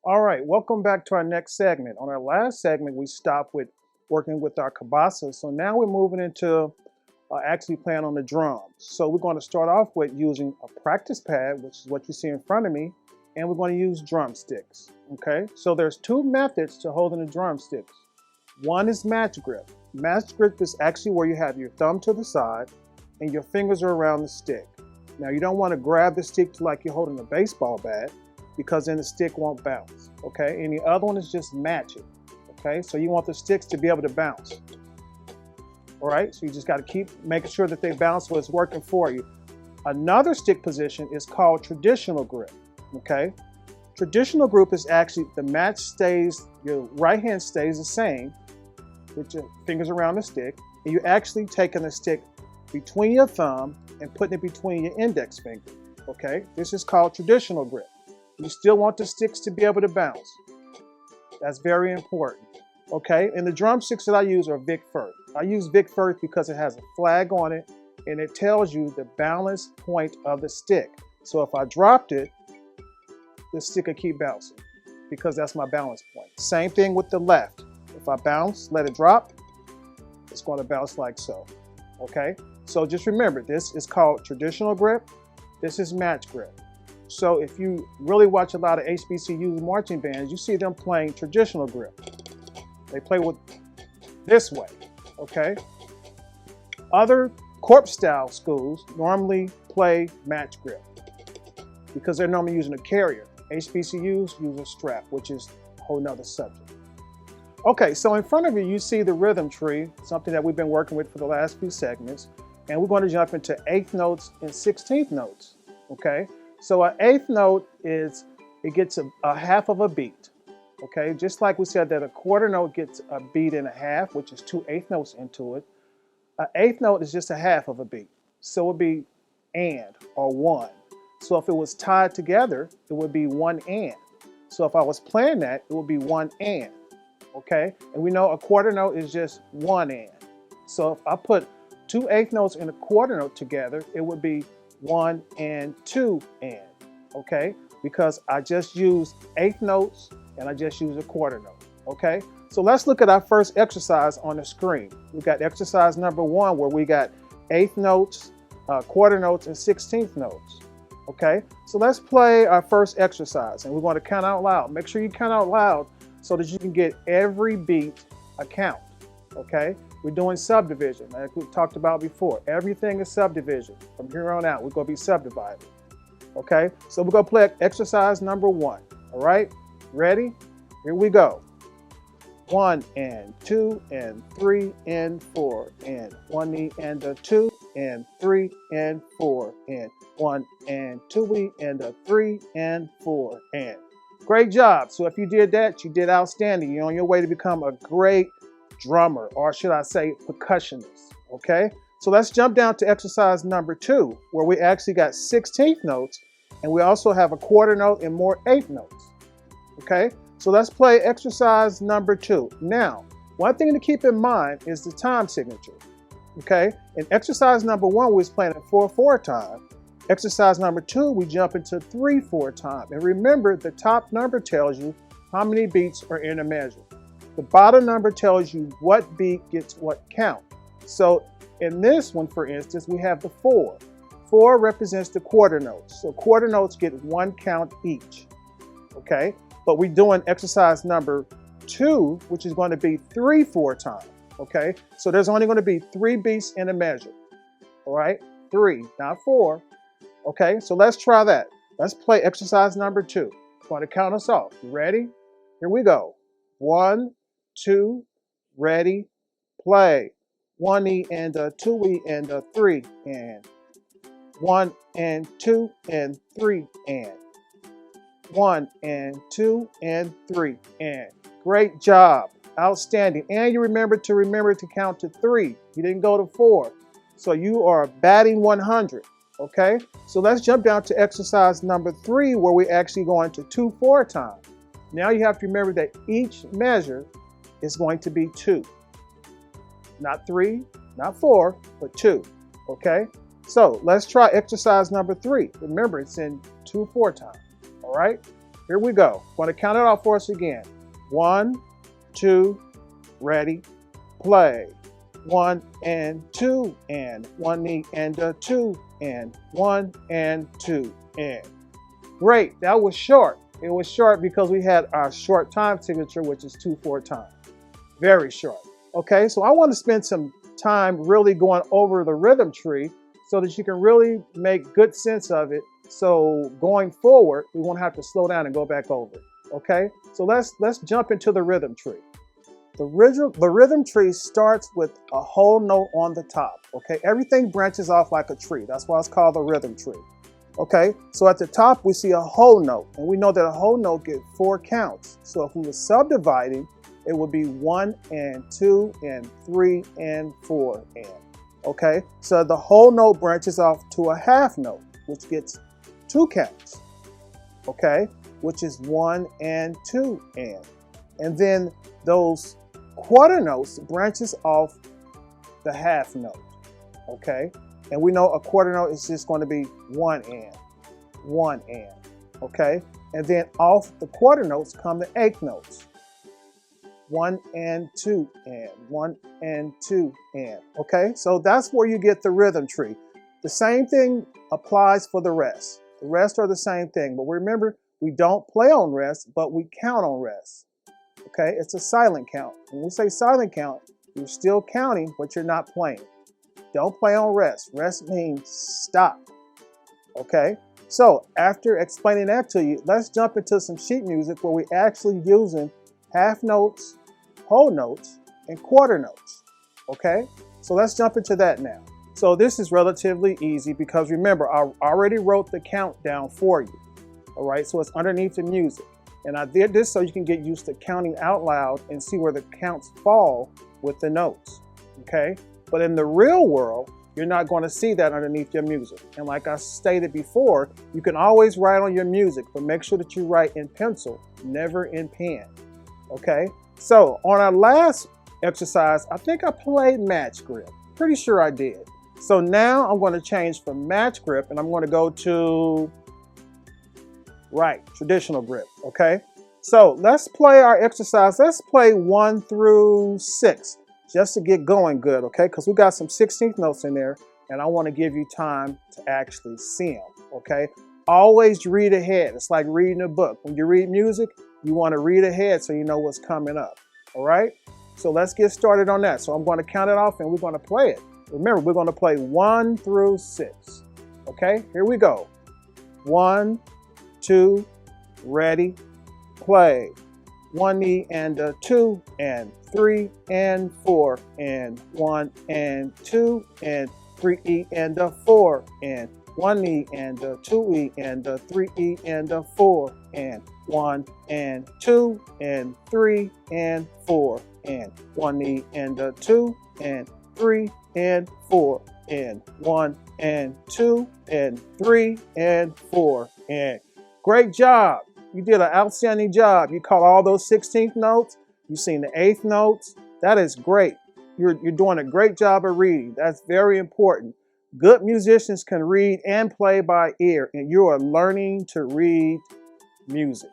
All right, welcome back to our next segment. On our last segment, we stopped with working with our kabasa. So now we're moving into actually playing on the drums. So we're going to start off with using a practice pad, which is what you see in front of me, and we're going to use drumsticks. Okay, so there's two methods to holding the drumsticks. One is match grip. Match grip is actually where you have your thumb to the side and your fingers are around the stick. Now you don't want to grab the stick like you're holding a baseball bat, because then the stick won't bounce, okay? And the other one is just match it, okay? So you want the sticks to be able to bounce, all right? So you just gotta keep making sure that they bounce so it's working for you. Another stick position is called traditional grip, okay? Traditional grip is actually the match stays, your right hand stays the same with your fingers around the stick, and you're actually taking the stick between your thumb and putting it between your index finger, okay? This is called traditional grip. You still want the sticks to be able to bounce. That's very important. Okay, and the drumsticks that I use are Vic Firth. I use Vic Firth because it has a flag on it and it tells you the balance point of the stick. So if I dropped it, the stick will keep bouncing because that's my balance point. Same thing with the left. If I bounce, let it drop, it's going to bounce like so. Okay, so just remember, this is called traditional grip. This is match grip. So if you really watch a lot of HBCU marching bands, you see them playing traditional grip. They play with this way, okay? Other corp style schools normally play match grip because they're normally using a carrier. HBCUs use a strap, which is a whole nother subject. Okay, so in front of you, you see the rhythm tree, something that we've been working with for the last few segments, and we're going to jump into 8th notes and 16th notes, okay? So an 8th note is, it gets a half of a beat, okay? Just like we said that a quarter note gets a beat and a half, which is 2 8th notes into it. An 8th note is just a half of a beat. So it would be and or one. So if it was tied together, it would be one and. So if I was playing that, it would be one and, okay? And we know a quarter note is just one and. So if I put 2 8th notes and a quarter note together, it would be 1 and 2 and, okay? Because I just used 8th notes and I just used a quarter note, okay? So let's look at our first exercise on the screen. We got exercise number 1 where we got 8th notes, quarter notes, and 16th notes, okay? So let's play our first exercise and we're going to count out loud. Make sure you count out loud so that you can get every beat a count, okay? We're doing subdivision, like we talked about before. Everything is subdivision. From here on out, we're going to be subdivided. Okay, so we're going to play exercise number 1. All right, ready? Here we go. 1 and 2 and 3 and 4 and 1 E and a 2 and 3 and 4 and 1 and 2 E and a 3 and 4 and. Great job. So if you did that, you did outstanding. You're on your way to become a great drummer, or should I say percussionist, okay? So let's jump down to exercise number 2, where we actually got 16th notes, and we also have a quarter note and more 8th notes, okay? So let's play exercise number 2. Now, one thing to keep in mind is the time signature, okay? In exercise number 1, we was playing at 4/4 time. Exercise number 2, we jump into 3/4 time. And remember, the top number tells you how many beats are in a measure. The bottom number tells you what beat gets what count. So in this one, for instance, we have the 4. 4 represents the quarter notes. So quarter notes get 1 count each, okay? But we're doing exercise number 2, which is going to be 3/4 time, okay? So there's only going to be 3 beats in a measure, all right? 3, not 4, okay? So let's try that. Let's play exercise number 2. I'm going to count us off. You ready? Here we go. 1, 2, ready, play. 1 E and a 2 E and a 3 and. 1 and 2 and 3 and. 1 and 2 and 3 and. Great job. Outstanding. And you remember to count to 3. You didn't go to 4. So you are batting 100. Okay? So let's jump down to exercise number 3 where we actually go into 2/4 time. Now you have to remember that each measure is going to be 2. Not 3, not 4, but 2. Okay? So let's try exercise number 3. Remember, it's in 2/4 time. All right? Here we go. I'm going to count it off for us again. 1, 2, ready, play. 1 and 2 and 1 knee and a 2 and 1 and 2 and. Great, that was short. It was short because we had our short time signature, which is 2/4 time. Very short. Okay, so I want to spend some time really going over the rhythm tree so that you can really make good sense of it. So going forward, we won't have to slow down and go back over it. Okay, so let's jump into the rhythm tree. The rhythm tree starts with a whole note on the top. Okay, everything branches off like a tree. That's why it's called the rhythm tree. Okay, so at the top we see a whole note, and we know that a whole note gets 4 counts. So if we were subdividing, it would be 1 and 2 and 3 and 4 and. Okay, so the whole note branches off to a half note, which gets 2 counts. Okay, which is 1 and 2 and. And then those quarter notes branches off the half note. Okay, and we know a quarter note is just going to be 1 and, 1 and. Okay, and then off the quarter notes come the eighth notes. 1 and 2 and 1 and 2 and. Okay, so that's where you get the rhythm tree. The same thing applies for the rest. The rest are the same thing, but remember, we don't play on rest, but we count on rest. Okay, it's a silent count. When we say silent count, you're still counting, but you're not playing. Don't play on rest. Rest means stop. Okay, so after explaining that to you, let's jump into some sheet music where we're actually using half notes, whole notes, and quarter notes. Okay, so let's jump into that now. So this is relatively easy because remember, I already wrote the count down for you. All right, so it's underneath the music. And I did this so you can get used to counting out loud and see where the counts fall with the notes. Okay, but in the real world, you're not going to see that underneath your music. And like I stated before, you can always write on your music, but make sure that you write in pencil, never in pen. Okay, so on our last exercise, I think I played match grip. Pretty sure I did. So now I'm going to change from match grip and I'm going to go to traditional grip. Okay, so let's play our exercise. Let's play 1 through 6 just to get going good. Okay, because we got some 16th notes in there and I want to give you time to actually see them. Okay, always read ahead. It's like reading a book. When you read music, you want to read ahead so you know what's coming up. All right, so let's get started on that. So I'm going to count it off and we're going to play it. Remember, we're going to play 1 through 6. Okay, here we go. 1, 2, ready, play. 1 knee and a 2 and 3 and 4 and 1 and 2 and 3 E and a 4 and 1 knee and a 2 E and a 3 E and a 4 and 1 and 2 and 3 and 4 and 1 knee and a 2 and 3 and 4 and 1 and 2 and 3 and 4 and. Great job. You did an outstanding job. You caught all those 16th notes. You've seen the 8th notes. That is great. You're doing a great job of reading. That's very important. Good musicians can read and play by ear, and you are learning to read music.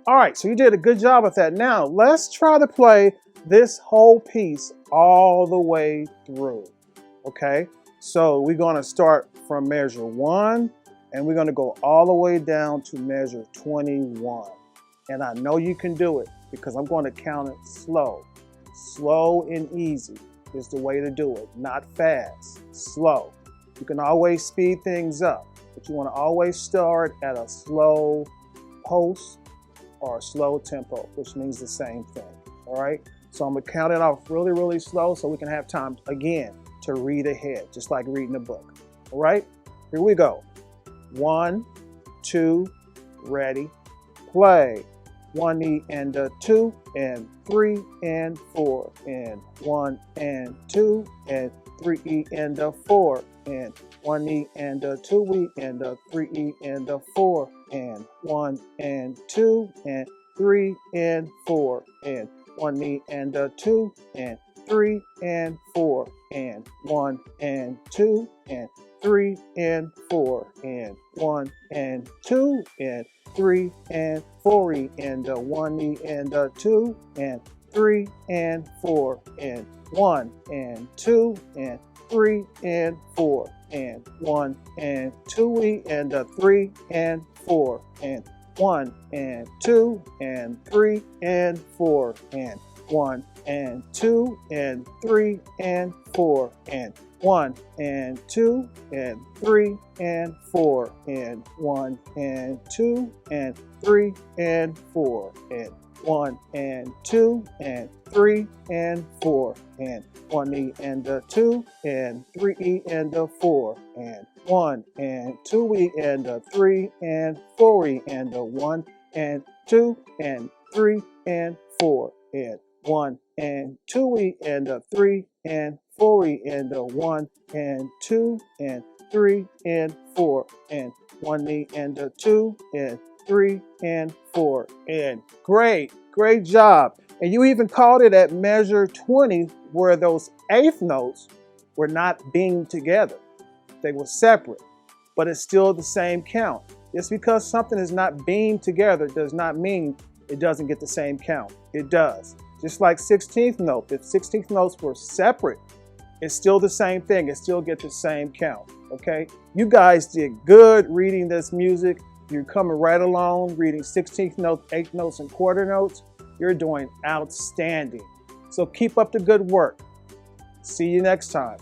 All right, so you did a good job with that. Now, let's try to play this whole piece all the way through. Okay, so we're going to start from measure 1. And we're going to go all the way down to measure 21. And I know you can do it because I'm going to count it slow. Slow and easy is the way to do it, not fast, slow. You can always speed things up, but you want to always start at a slow pulse or a slow tempo, which means the same thing. All right, so I'm going to count it off really, really slow so we can have time again to read ahead, just like reading a book. All right, here we go. 1, 2, ready, play. 1 knee and a 2 and 3 and 4 and 1 and 2 and 3 E and a 4 and 1 knee and a 2 E and a 3 E and a 4 and 1 and 2 and 3 and 4 and 1 knee and a 2 and 3 and 4 and 1 and 2 and 3 and 4 and 1 and 2 and 3 and 4 and 1 and 2 and 3 and 4 and 1 and 2 and 3 and 4 and 1 and 2 and 3 and 4 and 1 and 2 and 3 and 4 and 1 and 2 and 3 and 4 and 1 and 2 and 3 and 4 and 1 and 2 and 3 and 4 and 1 and 2 and 3 and 4 and 1 E and 2 and 3 E and 4 and 1 and 2 E and 3 and 4 E and 1 and 2 and 3 and 4 and 1 and 2 E and 3 and 4 E and 1 and 2 and 3 and 4 and 1 E and 2 and 3 and 4 and great job. And you even called it at measure 20 where those eighth notes were not being together. They were separate, but it's still the same count. Just because something is not being together does not mean it doesn't get the same count. It does. Just like 16th note, if 16th notes were separate, it's still the same thing. It still gets the same count, okay? You guys did good reading this music. You're coming right along, reading 16th notes, 8th notes, and quarter notes. You're doing outstanding. So keep up the good work. See you next time.